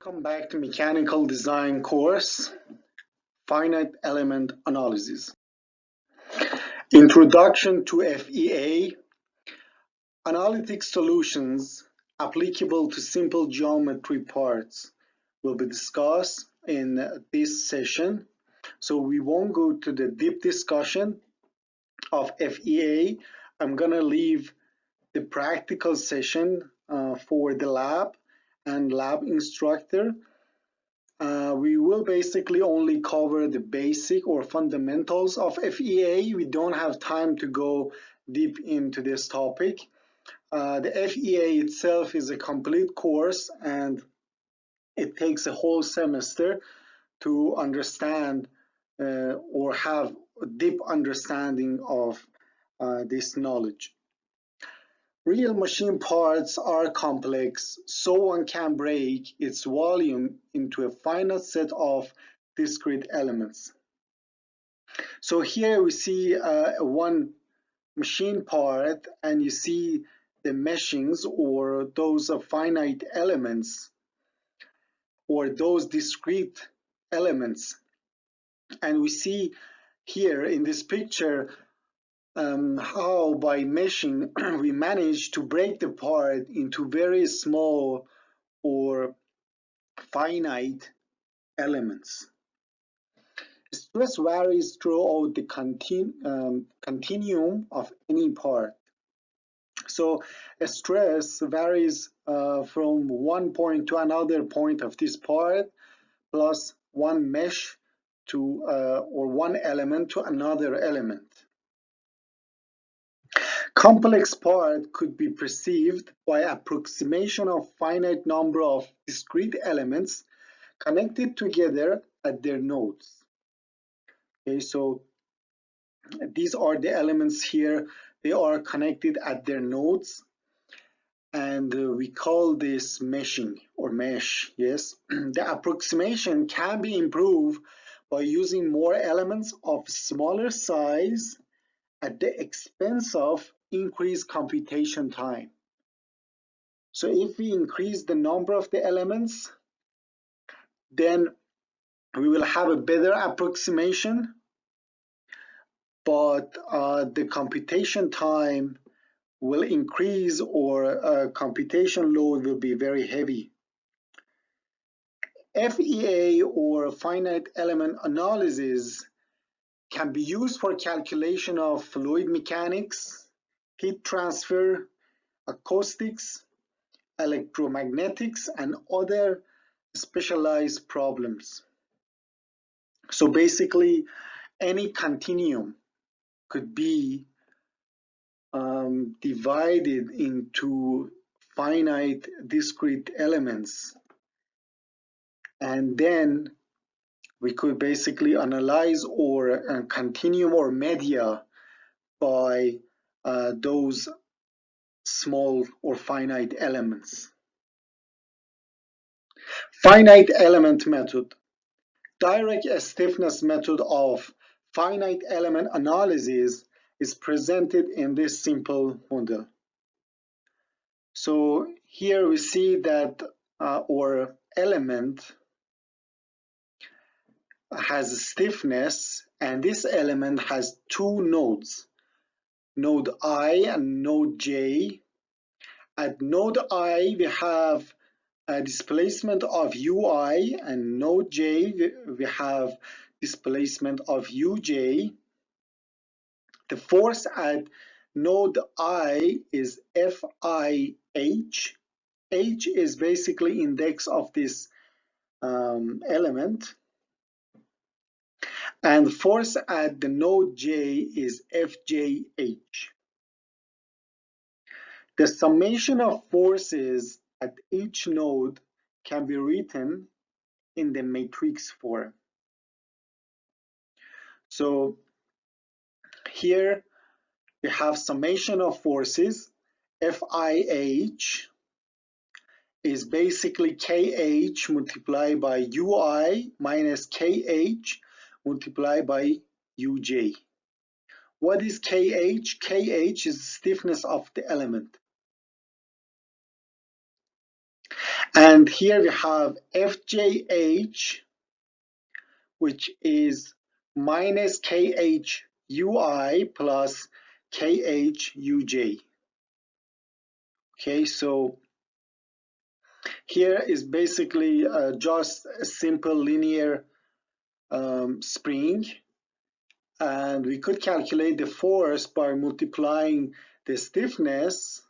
Welcome back to Mechanical Design course, Finite Element Analysis. Introduction to FEA, Analytic Solutions applicable to simple geometry parts will be discussed in this session. So we won't go to the deep discussion of FEA. I'm going to leave the practical session for the lab and lab instructor. We will basically only cover the basic or fundamentals of FEA. We don't have time to go deep into this topic. The FEA itself is a complete course and it takes a whole semester to understand or have a deep understanding of this knowledge. Real machine parts are complex, so one can break its volume into a finite set of discrete elements. So here we see one machine part, and you see the meshings or those finite elements or those discrete elements. And we see here in this picture how by meshing we manage to break the part into very small or finite elements. Stress varies throughout the continuum of any part. So stress varies from one point to another point of this part, plus one mesh to or one element to another element. Complex part could be perceived by approximation of finite number of discrete elements connected together at their nodes. Okay, so these are the elements here. They are connected at their nodes, and we call this meshing or mesh. Yes, the approximation can be improved by using more elements of smaller size at the expense of increased computation time. So if we increase the number of the elements, then we will have a better approximation, but the computation time will increase or computation load will be very heavy. FEA or finite element analysis can be used for calculation of fluid mechanics, heat transfer, acoustics, electromagnetics, and other specialized problems. So basically, any continuum could be divided into finite discrete elements, and then we could basically analyze or continuum or media by those small or finite elements. Finite element method. Direct stiffness method of finite element analysis is presented in this simple model. So here we see that our element has a stiffness, and this element has two nodes, node I and node J. At node I, we have a displacement of Ui, and node J, we have displacement of Uj. The force at node I is FIH. H is basically index of this element. And force at the node J is FJH. The summation of forces at each node can be written in the matrix form. So here we have summation of forces. FIH is basically KH multiplied by UI minus KH multiplied by Uj. What is KH? KH is stiffness of the element. And here we have fjh, which is minus khui plus khuj. Okay, so here is basically just a simple linear spring, and we could calculate the force by multiplying the stiffness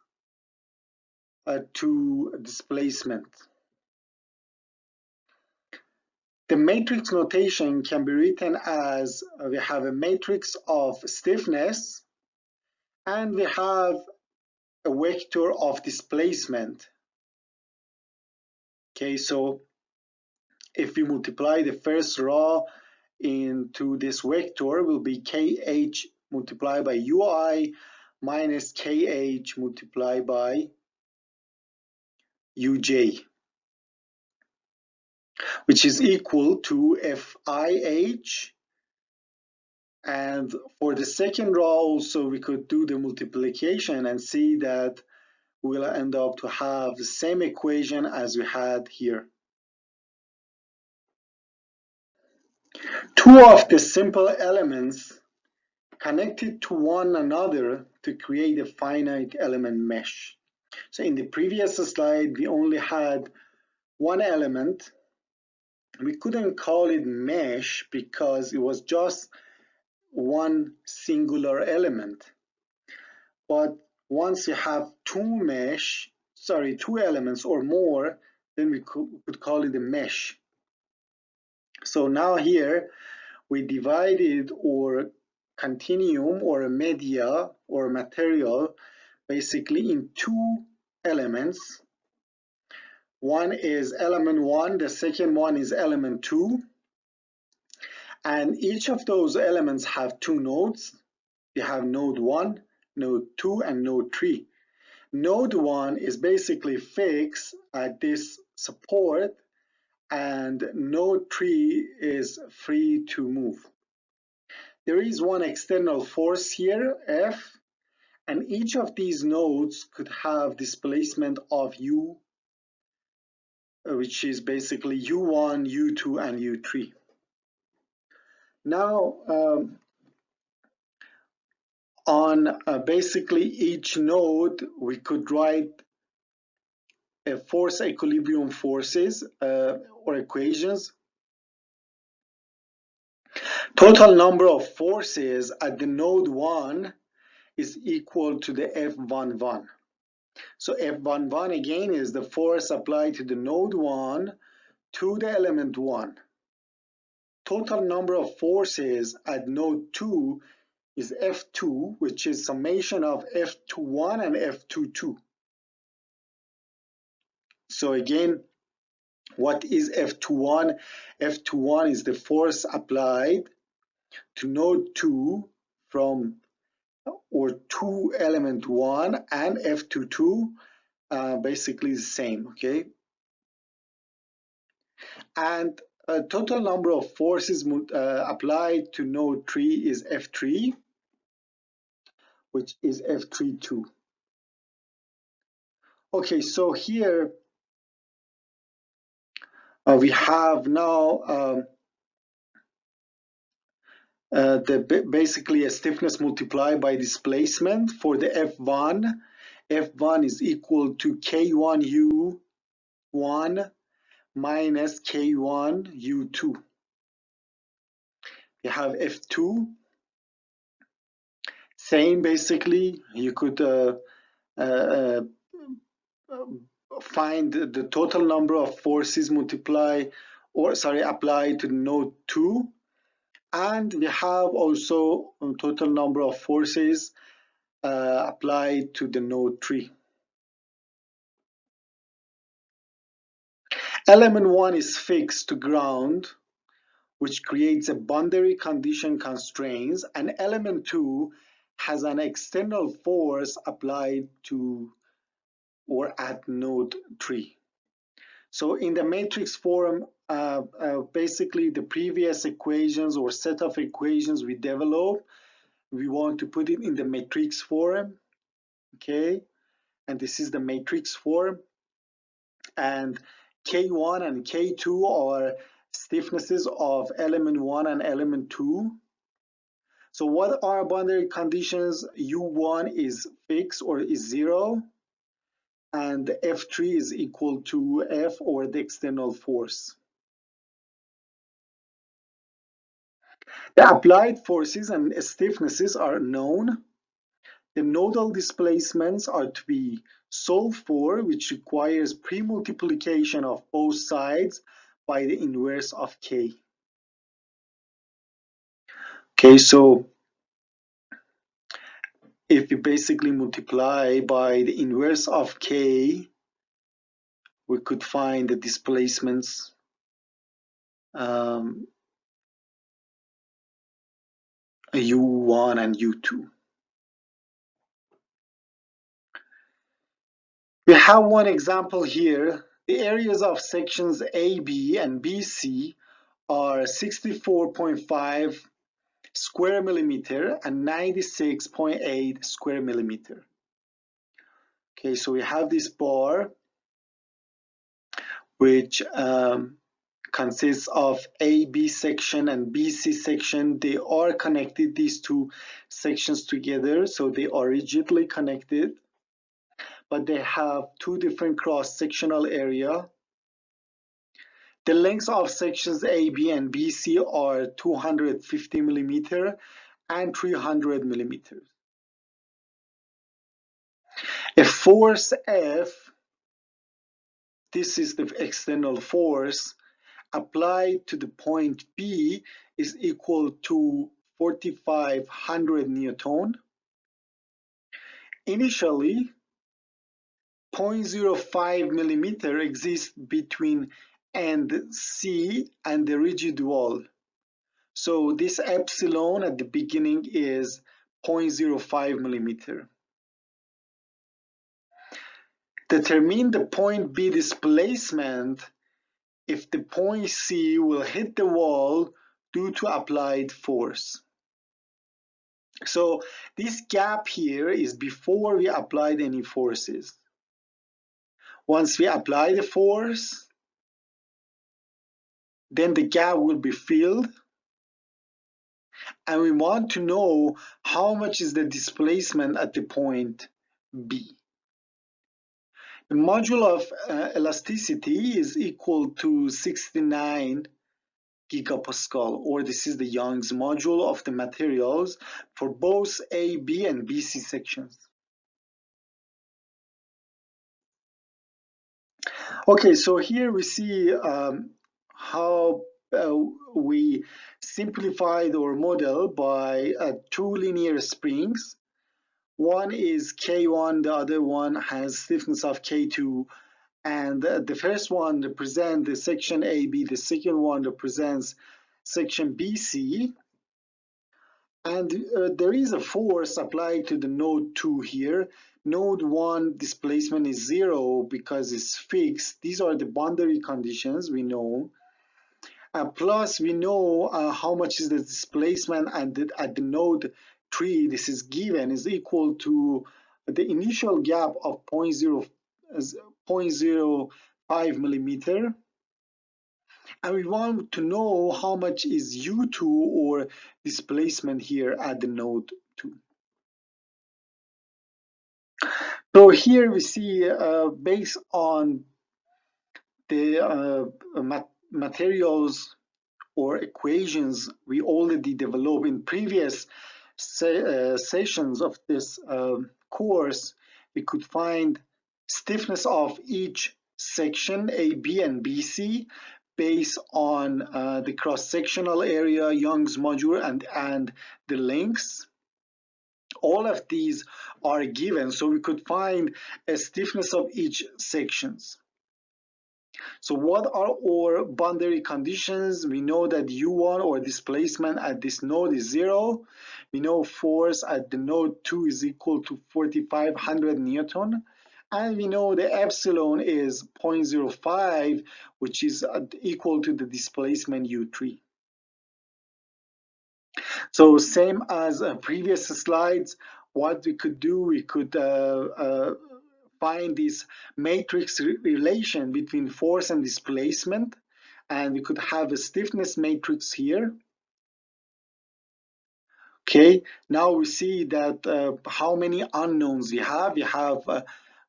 to displacement. The matrix notation can be written as we have a matrix of stiffness and we have a vector of displacement. Okay, so if we multiply the first row into this vector, will be kh multiplied by ui minus kh multiplied by uj, which is equal to fih. And for the second row also we could do the multiplication and see that we'll end up to have the same equation as we had here. Two of the simple elements connected to one another to create a finite element mesh. So in the previous slide, we only had one element. We couldn't call it mesh because it was just one singular element. But once you have two elements or more, then we could call it a mesh. So now here we divided our continuum or a media or material basically in two elements. One is element 1, the second one is element 2, and each of those elements have two nodes. You have node 1, node 2, and node 3. Node 1 is basically fixed at this support, and node 3 is free to move. There is one external force here, F, and each of these nodes could have displacement of U, which is basically U1, U2, and U3. Now, on basically each node, we could write force equilibrium forces or equations. Total number of forces at the node 1 is equal to the F11. So F11 again is the force applied to the node 1 to the element 1. Total number of forces at node 2 is F2, which is summation of F21 and F22. So again, what is F21? F21 is the force applied to node 2 from or to element 1, and F22 basically the same, okay? And total number of forces applied to node 3 is F3, which is F32. Okay, so here we have now basically a stiffness multiplied by displacement for the F1. F1 is equal to K1U1 minus K1U2. You have F2. Same basically, you could find the total number of forces applied to node 2, and we have also a total number of forces applied to the node 3. Element 1 is fixed to ground, which creates a boundary condition constraints, and element 2 has an external force applied to or at node 3. So in the matrix form, basically the previous equations or set of equations we developed, we want to put it in the matrix form, okay? And this is the matrix form. And K1 and K2 are stiffnesses of element 1 and element 2. So what are boundary conditions? U1 is fixed or is 0, and F3 is equal to F, or the external force. The applied forces and stiffnesses are known. The nodal displacements are to be solved for, which requires pre-multiplication of both sides by the inverse of K. Okay, so if we basically multiply by the inverse of K, we could find the displacements U1 and U2. We have one example here. The areas of sections AB and BC are 64.5 square millimeter and 96.8 square millimeter. Okay, so we have this bar which consists of AB section and BC section. They are connected, these two sections together, so they are rigidly connected, but they have two different cross-sectional area. The lengths of sections AB and BC are 250 millimeter and 300 millimeters. A force F, this is the external force, applied to the point B is equal to 4,500 Newton. Initially, 0.05 millimeter exists between end C and the rigid wall. So this epsilon at the beginning is 0.05 millimeter. Determine the point B displacement if the point C will hit the wall due to applied force. So this gap here is before we applied any forces. Once we apply the force, then the gap will be filled, and we want to know how much is the displacement at the point B. The module of elasticity is equal to 69 gigapascal, or this is the Young's module of the materials for both A, B, and BC sections. Okay, so here we see how we simplified our model by two linear springs. One is K1, the other one has stiffness of K2, and the first one represents the section AB, the second one represents section BC, and there is a force applied to the node 2 here. Node 1 displacement is 0 because it's fixed. These are the boundary conditions we know. Plus we know how much is the displacement at the node 3, this is given, is equal to the initial gap of 0.05 millimeter. And we want to know how much is U2, or displacement here at the node 2. So here we see based on the materials or equations we already developed in previous sessions of this course, we could find stiffness of each section A, B, and BC based on the cross-sectional area, Young's module, and the lengths. All of these are given, so we could find a stiffness of each sections. So what are our boundary conditions? We know that U1, or displacement at this node, is 0. We know force at the node 2 is equal to 4,500 Newton. And we know the epsilon is 0.05, which is equal to the displacement U3. So same as previous slides, what we could do, we could find this matrix relation between force and displacement, and we could have a stiffness matrix here. Okay, now we see that how many unknowns we have. We have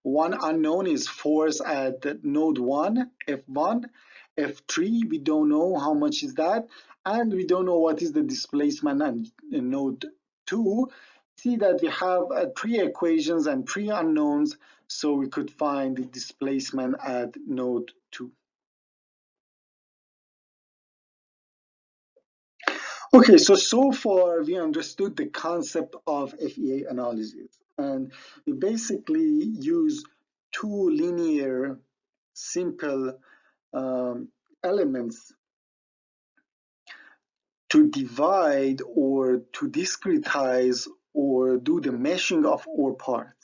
one unknown is force at node 1, F1, F3, we don't know how much is that, and we don't know what is the displacement at node 2. See that we have three equations and three unknowns, so we could find the displacement at node 2. Okay, so far we understood the concept of FEA analysis, and we basically use two linear, simple elements to divide or to discretize or do the meshing of our part.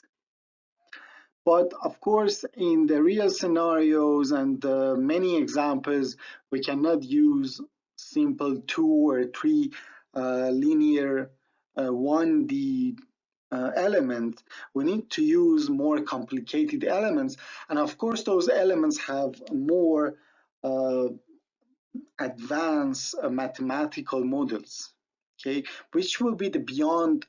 But of course, in the real scenarios and many examples, we cannot use simple 2 or 3 linear 1D elements. We need to use more complicated elements. And of course, those elements have more advanced mathematical models, okay, which will be the beyond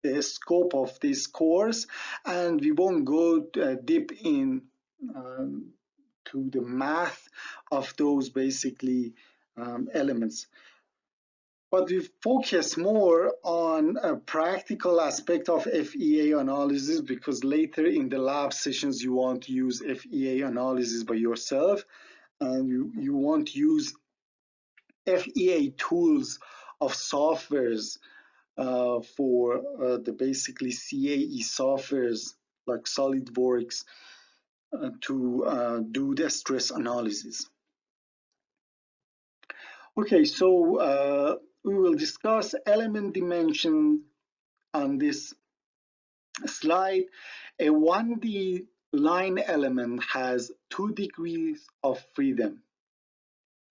the scope of this course, and we won't go deep in to the math of those basically elements. But we focus more on a practical aspect of FEA analysis, because later in the lab sessions you want to use FEA analysis by yourself, and you want to use FEA tools of softwares for the basically CAE softwares like SolidWorks to do the stress analysis. Okay, so we will discuss element dimension on this slide. A 1D line element has 2 degrees of freedom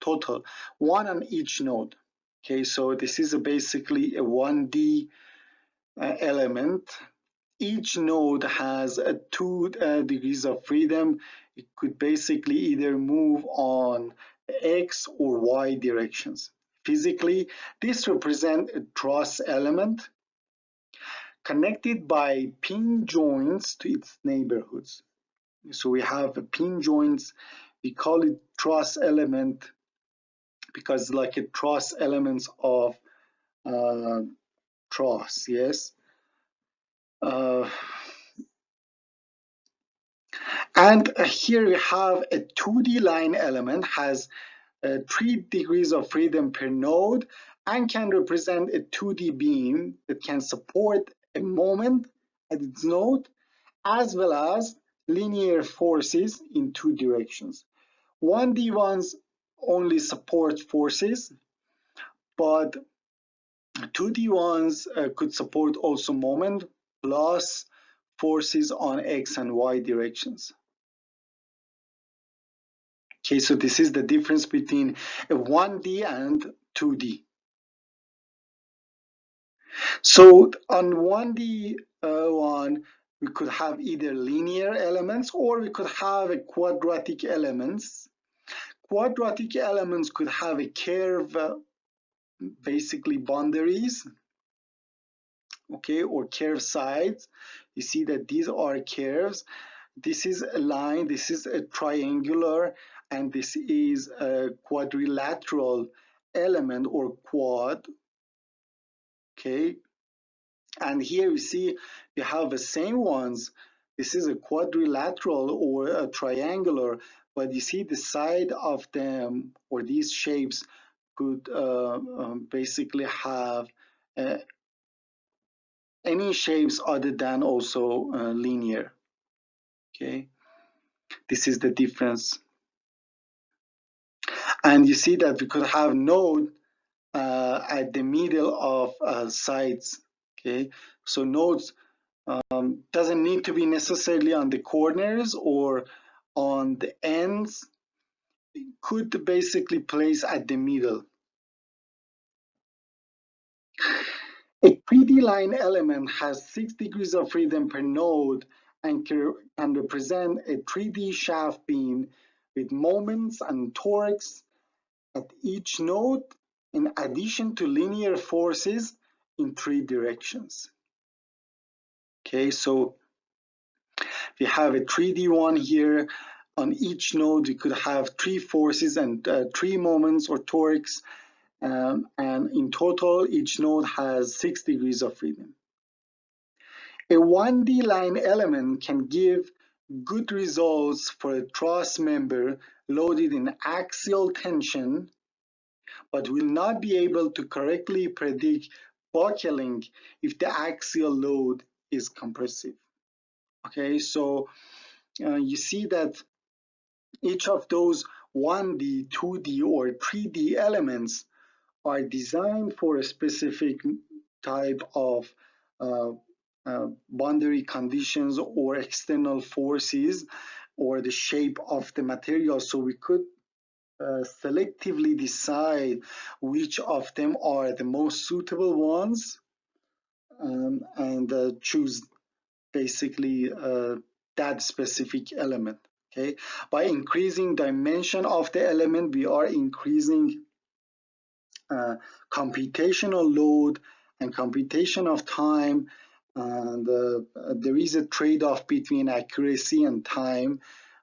total, one on each node. Okay, so this is basically a 1D element. Each node has 2 degrees of freedom. It could basically either move on X or Y directions. Physically, this represents a truss element connected by pin joints to its neighborhoods. So we have pin joints. We call it truss element because like a truss elements of truss, yes. And here we have a 2D line element has 3 degrees of freedom per node and can represent a 2D beam that can support a moment at its node as well as linear forces in 2 directions. 1D ones only support forces, but 2D ones could support also moment plus forces on X and Y directions. Okay, so this is the difference between a 1D and 2D. So on 1D one, we could have either linear elements or we could have a quadratic elements. Quadratic elements could have a curve, basically boundaries, okay, or curve sides. You see that these are curves. This is a line, this is a triangular, and this is a quadrilateral element or quad, okay. And here you see you have the same ones. This is a quadrilateral or a triangular, but you see the side of them or these shapes could basically have any shapes other than also linear. Okay, this is the difference. And you see that we could have node at the middle of sides. Okay, so nodes doesn't need to be necessarily on the corners or on the ends. It could basically place at the middle. A 3D line element has 6 degrees of freedom per node and can represent a 3D shaft beam with moments and torques at each node in addition to linear forces in 3 directions. Okay, so we have a 3D one here. On each node, we could have 3 forces and 3 moments or torques. And in total, each node has 6 degrees of freedom. A 1D line element can give good results for a truss member loaded in axial tension, but will not be able to correctly predict buckling if the axial load is compressive. Okay, so you see that each of those 1D, 2D, or 3D elements are designed for a specific type of uh, boundary conditions or external forces or the shape of the material. So we could selectively decide which of them are the most suitable ones and choose basically that specific element. Okay, by increasing dimension of the element, we are increasing computational load and computation of time, and there is a trade-off between accuracy and time,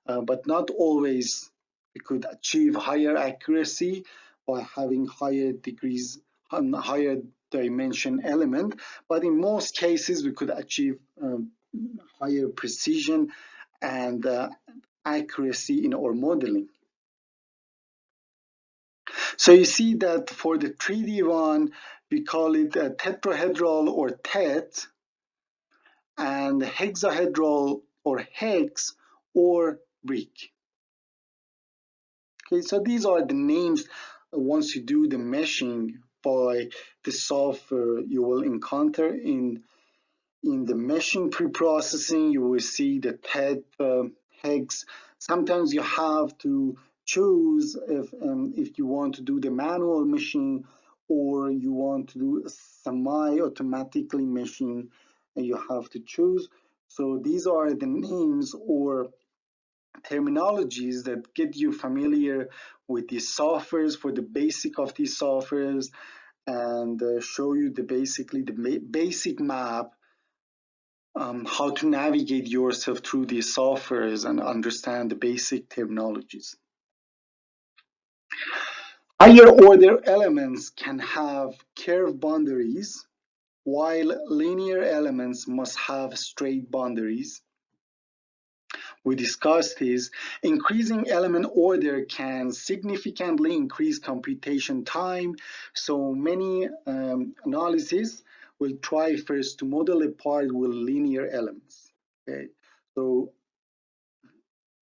but not always we could achieve higher accuracy by having higher degrees and higher dimension element, but in most cases we could achieve higher precision and accuracy in our modeling. So you see that for the 3D one, we call it a tetrahedral or tet, and hexahedral or hex or brick. Okay, so these are the names once you do the meshing by the software you will encounter in the meshing pre-processing. You will see the tet, hex. Sometimes you have to choose if you want to do the manual meshing or you want to do semi-automatically meshing, and you have to choose. So these are the names or terminologies that get you familiar with these softwares for the basic of these softwares and show you basically the basic map, how to navigate yourself through these softwares and understand the basic terminologies. Higher order elements can have curved boundaries, while linear elements must have straight boundaries. We discussed this. Increasing element order can significantly increase computation time, so many analysis will try first to model a part with linear elements. Okay, so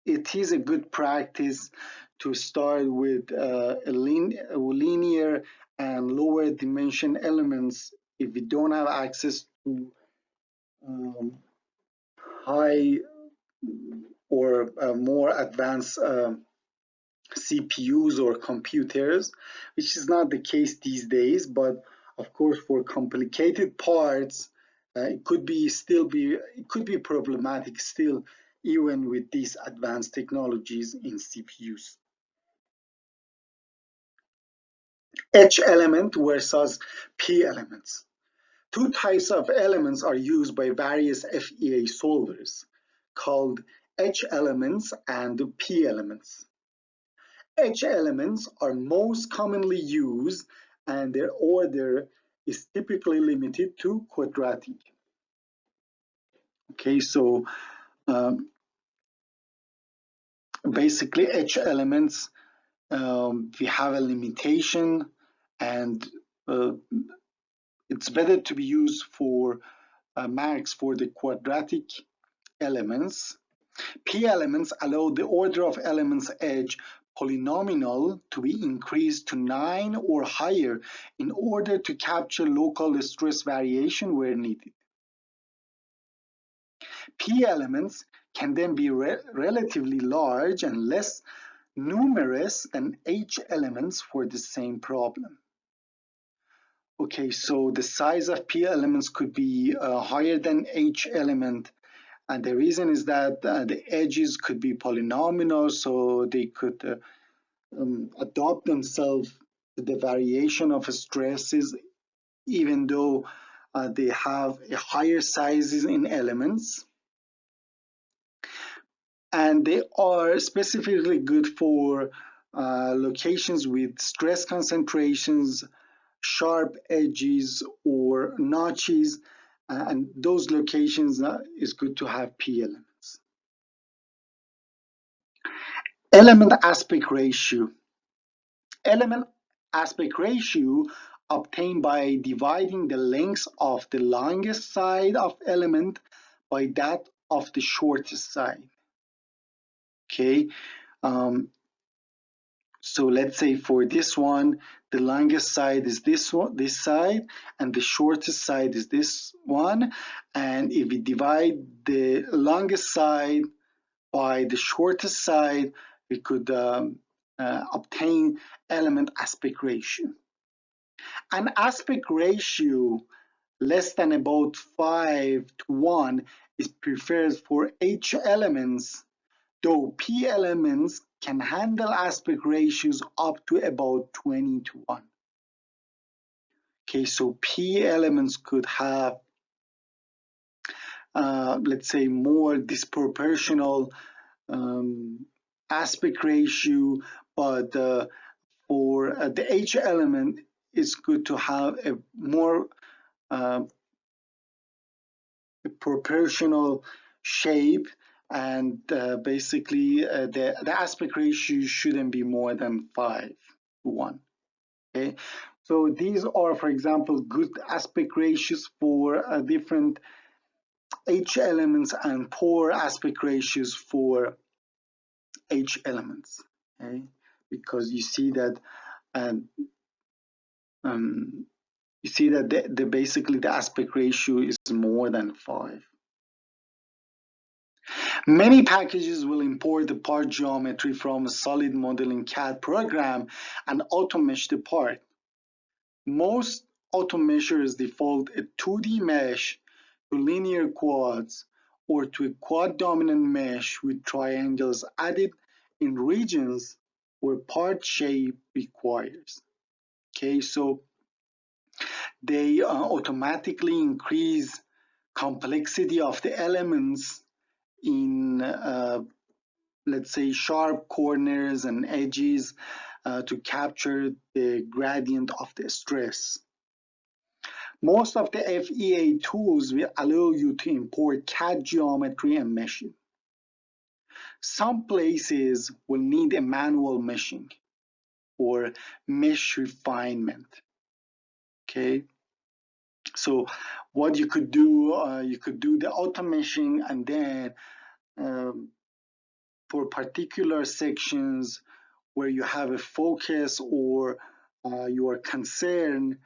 it is a good practice to start with linear and lower dimension elements if we don't have access to high or more advanced CPUs or computers, which is not the case these days. But of course, for complicated parts, it could be problematic still, even with these advanced technologies in CPUs. H element versus P elements. Two types of elements are used by various FEA solvers, called H elements and P elements. H elements are most commonly used and their order is typically limited to quadratic. Okay, so basically H elements, we have a limitation and it's better to be used for max for the quadratic elements. P elements allow the order of elements H polynomial to be increased to 9 or higher in order to capture local stress variation where needed. P elements can then be relatively large and less numerous than H elements for the same problem. Okay, so the size of P elements could be higher than H element, And the reason is that the edges could be polynomial, so they could adapt themselves to the variation of stresses, even though they have a higher sizes in elements. And they are specifically good for locations with stress concentrations, sharp edges, or notches. And those locations is good to have P elements. Element aspect ratio. Element aspect ratio obtained by dividing the length of the longest side of element by that of the shortest side. Okay, so let's say for this one, the longest side is this one, this side, and the shortest side is this one. And if we divide the longest side by the shortest side, we could obtain element aspect ratio. An aspect ratio less than about 5:1 is preferred for H elements, though P elements can handle aspect ratios up to about 20:1. Okay, so P elements could have, let's say, more disproportional aspect ratio, but for the H element, it's good to have a more proportional shape, and basically the aspect ratio shouldn't be more than 5:1. Okay, so these are, for example, good aspect ratios for different H elements and poor aspect ratios for H elements. Okay, because you see that um, um, basically the aspect ratio is more than 5. Many packages will import the part geometry from a solid modeling CAD program and auto-mesh the part. Most auto-meshers default a 2D mesh to linear quads or to a quad-dominant mesh with triangles added in regions where part shape requires. Okay, so they automatically increase complexity of the elements in let's say sharp corners and edges to capture the gradient of the stress. Most of the FEA tools will allow you to import CAD geometry and meshing. Some places will need a manual meshing or mesh refinement. Okay, so what you could do, you could do the auto meshing, and then for particular sections where you have a focus or you are concerned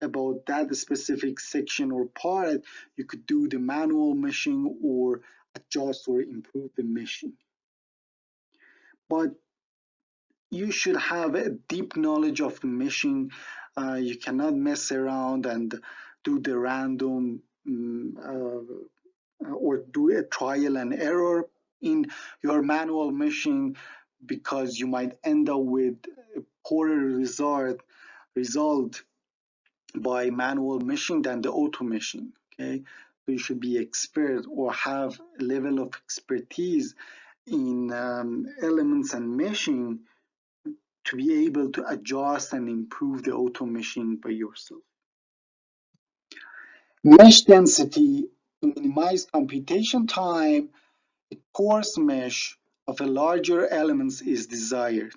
about that specific section or part, you could do the manual meshing or adjust or improve the meshing. But you should have a deep knowledge of the meshing. You cannot mess around and do the random or do a trial and error in your manual meshing, because you might end up with a poorer result by manual meshing than the auto meshing. Okay, so you should be expert or have a level of expertise in elements and meshing to be able to adjust and improve the auto meshing by yourself. Mesh density to minimize computation time. A coarse mesh of a larger elements is desired.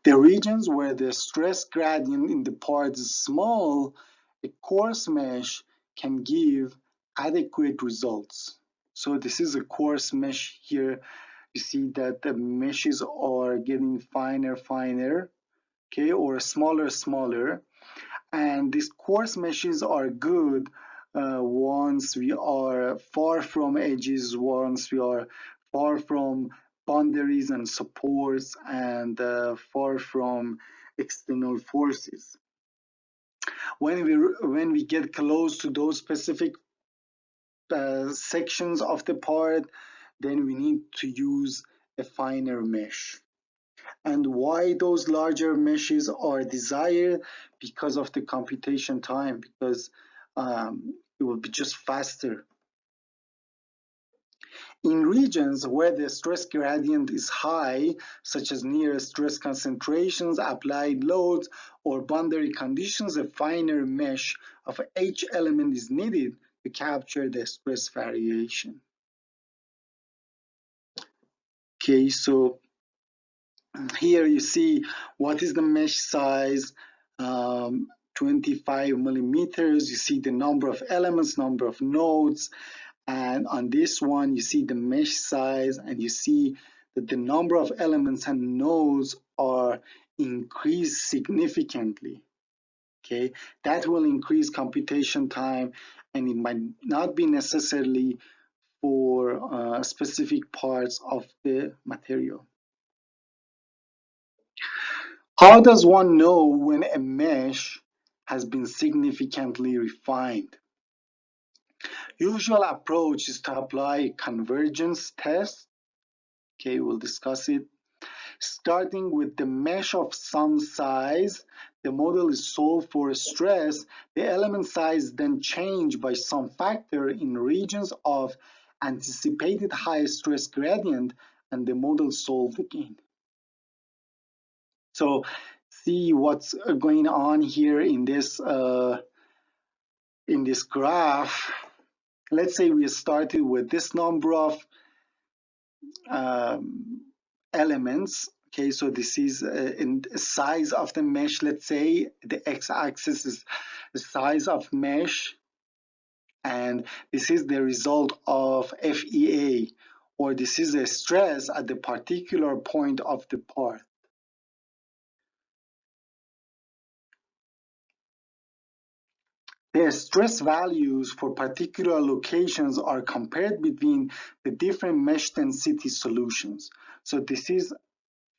The regions where the stress gradient in the part is small, a coarse mesh can give adequate results. So this is a coarse mesh here. You see that the meshes are getting finer, okay, or smaller. And these coarse meshes are good once we are far from edges, once we are far from boundaries and supports, and far from external forces. When we get close to those specific sections of the part, then we need to use a finer mesh. And why those larger meshes are desired? Because of the computation time, because it will be just faster. In regions where the stress gradient is high, such as near stress concentrations, applied loads, or boundary conditions, a finer mesh of each element is needed to capture the stress variation. Okay, so here you see what is the mesh size, 25 millimeters. You see the number of elements, number of nodes, and on this one you see the mesh size, and you see that the number of elements and nodes are increased significantly. Okay, that will increase computation time, and it might not be necessarily for specific parts of the material. How does one know when a mesh has been significantly refined? Usual approach is to apply a convergence test. Okay, we'll discuss it. Starting with the mesh of some size, the model is solved for stress. The element size then changed by some factor in regions of anticipated high stress gradient, and the model solved again. So see what's going on here in this graph. Let's say we started with this number of elements. Okay, so this is in size of the mesh. Let's say the x-axis is the size of mesh, and this is the result of FEA, or this is a stress at the particular point of the part. The stress values for particular locations are compared between the different mesh density solutions. So this is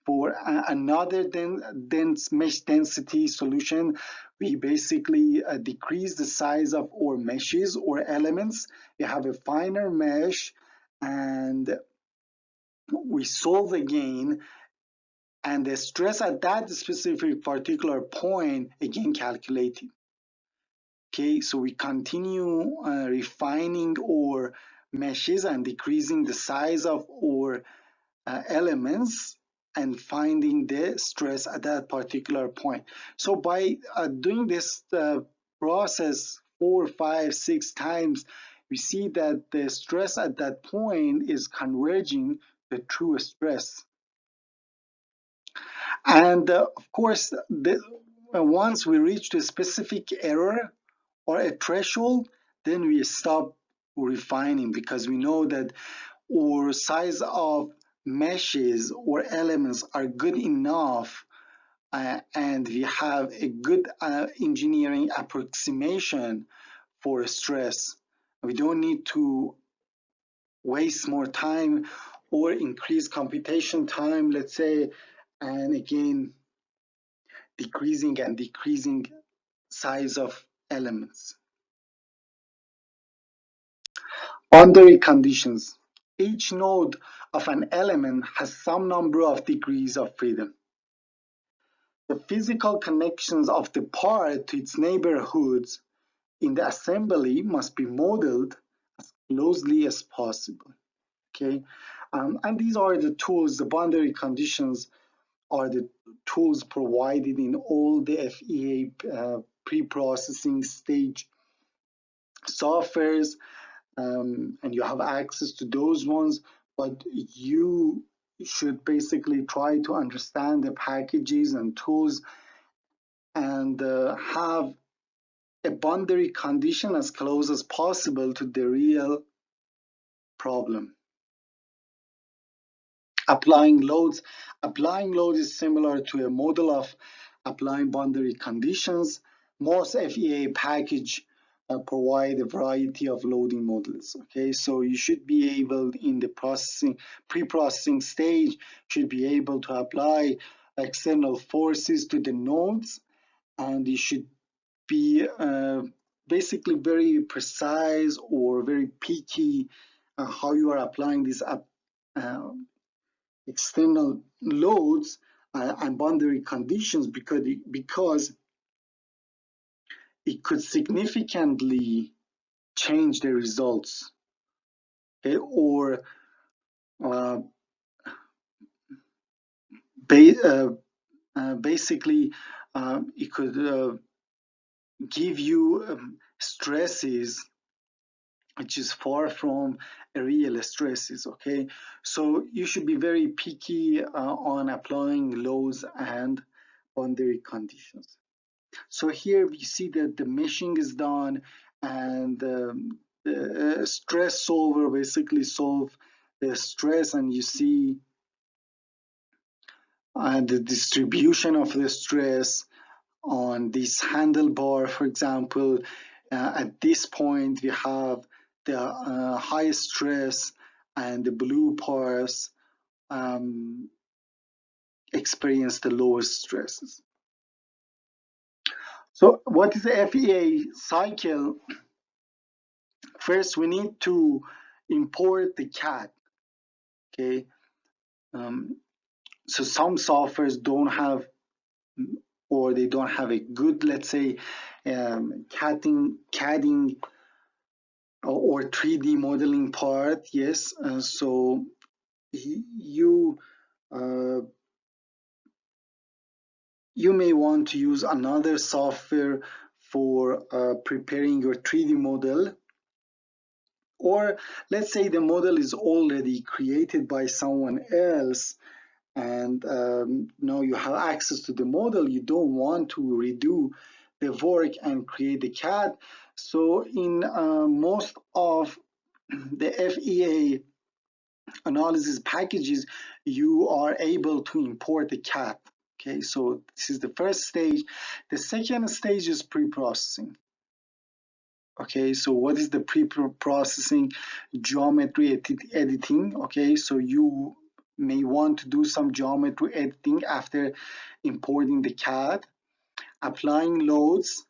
for another dense mesh density solution. We basically decrease the size of our meshes or elements. We have a finer mesh, and we solve again, and the stress at that specific particular point again calculated. Okay, so we continue refining our meshes and decreasing the size of our elements and finding the stress at that particular point. So by doing this process 4, 5, 6 times, we see that the stress at that point is converging to true stress. And of course, once we reach a specific error or a threshold, then we stop refining, because we know that our size of meshes or elements are good enough, and we have a good engineering approximation for stress. We don't need to waste more time or increase computation time, let's say, and again decreasing and decreasing size of elements. Boundary conditions. Each node of an element has some number of degrees of freedom. The physical connections of the part to its neighborhoods in the assembly must be modeled as closely as possible. Okay, and these are the tools. The boundary conditions are the tools provided in all the FEA pre-processing stage softwares, and you have access to those ones, but you should basically try to understand the packages and tools and have a boundary condition as close as possible to the real problem. Applying loads. Applying load is similar to a model of applying boundary conditions. Most FEA package provide a variety of loading models. Okay, so you should be able in the pre-processing stage, should be able to apply external forces to the nodes, and you should be basically very precise or very picky how you are applying these uh, external loads and boundary conditions, because it could significantly change the results, okay? Or uh, basically it could give you stresses which is far from real stresses, okay? So you should be very picky on applying loads and boundary conditions. So here we see that the meshing is done, and the stress solver basically solve the stress, and you see the distribution of the stress on this handlebar, for example. At this point, we have the high stress, and the blue parts experience the lowest stresses. So what is the FEA cycle? First, we need to import the CAD, okay? So some softwares don't have, or they don't have a good, let's say, CADing or 3D modeling part, yes. So you uh, you may want to use another software for preparing your 3D model, or let's say the model is already created by someone else, and now you have access to the model. You don't want to redo the work and create the CAD. So in most of the FEA analysis packages, you are able to import the CAD. Okay, so this is the first stage. The second stage is pre-processing. Okay, so what is the pre-processing? Geometry editing. Okay, so you may want to do some geometry editing after importing the CAD, applying loads,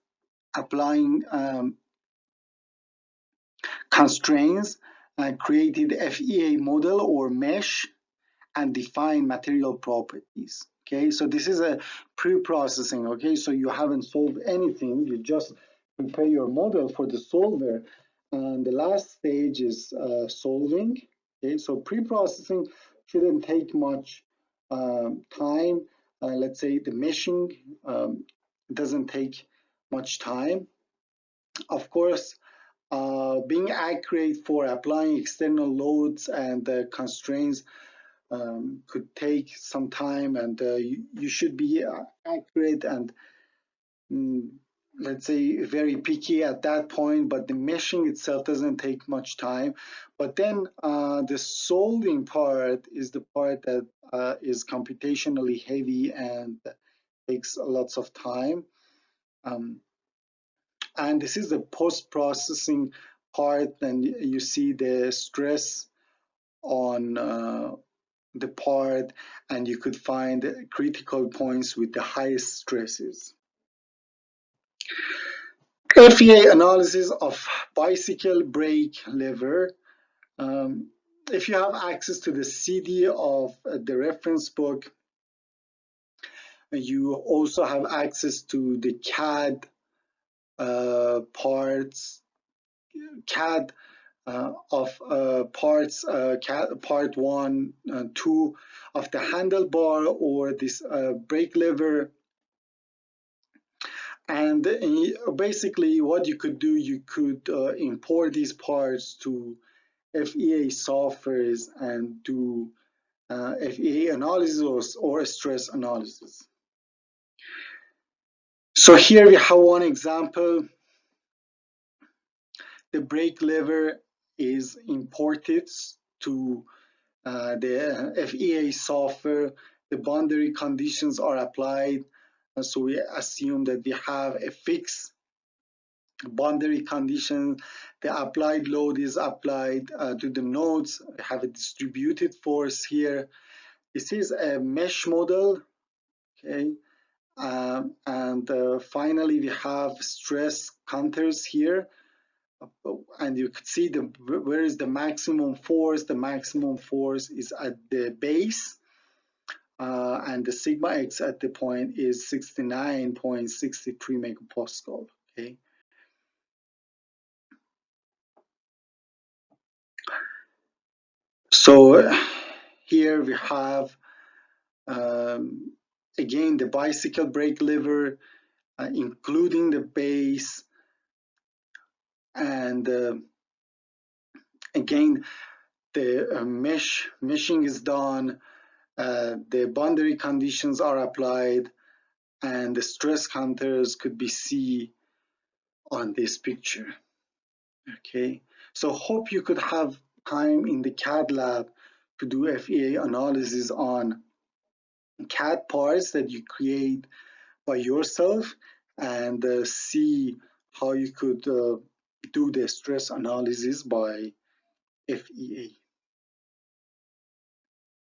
applying constraints, creating the FEA model or mesh, and define material properties. Okay, so this is a pre-processing. Okay, so you haven't solved anything, you just prepare your model for the solver, and the last stage is solving. Okay, so pre-processing shouldn't take much time. Let's say the meshing doesn't take much time. Of course, being accurate for applying external loads and constraints could take some time, and you should be accurate and mm, let's say very picky at that point, but the meshing itself doesn't take much time. But then the solving part is the part that is computationally heavy and takes lots of time. And this is the post-processing part, and you see the stress on the part, and you could find critical points with the highest stresses. FEA analysis of bicycle brake lever. If you have access to the CD of the reference book, you also have access to the CAD parts, CAD of parts, part 1, 2 of the handlebar or this brake lever. And basically what you could do, you could import these parts to FEA softwares and do FEA analysis or stress analysis. So here we have one example. The brake lever is imported to the FEA software. The boundary conditions are applied. So we assume that we have a fixed boundary condition. The applied load is applied to the nodes. We have a distributed force here. This is a mesh model, okay? Finally, we have stress counters here, and you could see where is the maximum force. The maximum force is at the base, and the sigma x at the point is 69.63 megapascal. Okay. So here we have again the bicycle brake lever, including the base, and again the meshing is done, the boundary conditions are applied, and the stress counters could be seen on this picture. Okay, so hope you could have time in the CAD lab to do FEA analysis on CAD parts that you create by yourself, and see how you could do the stress analysis by FEA.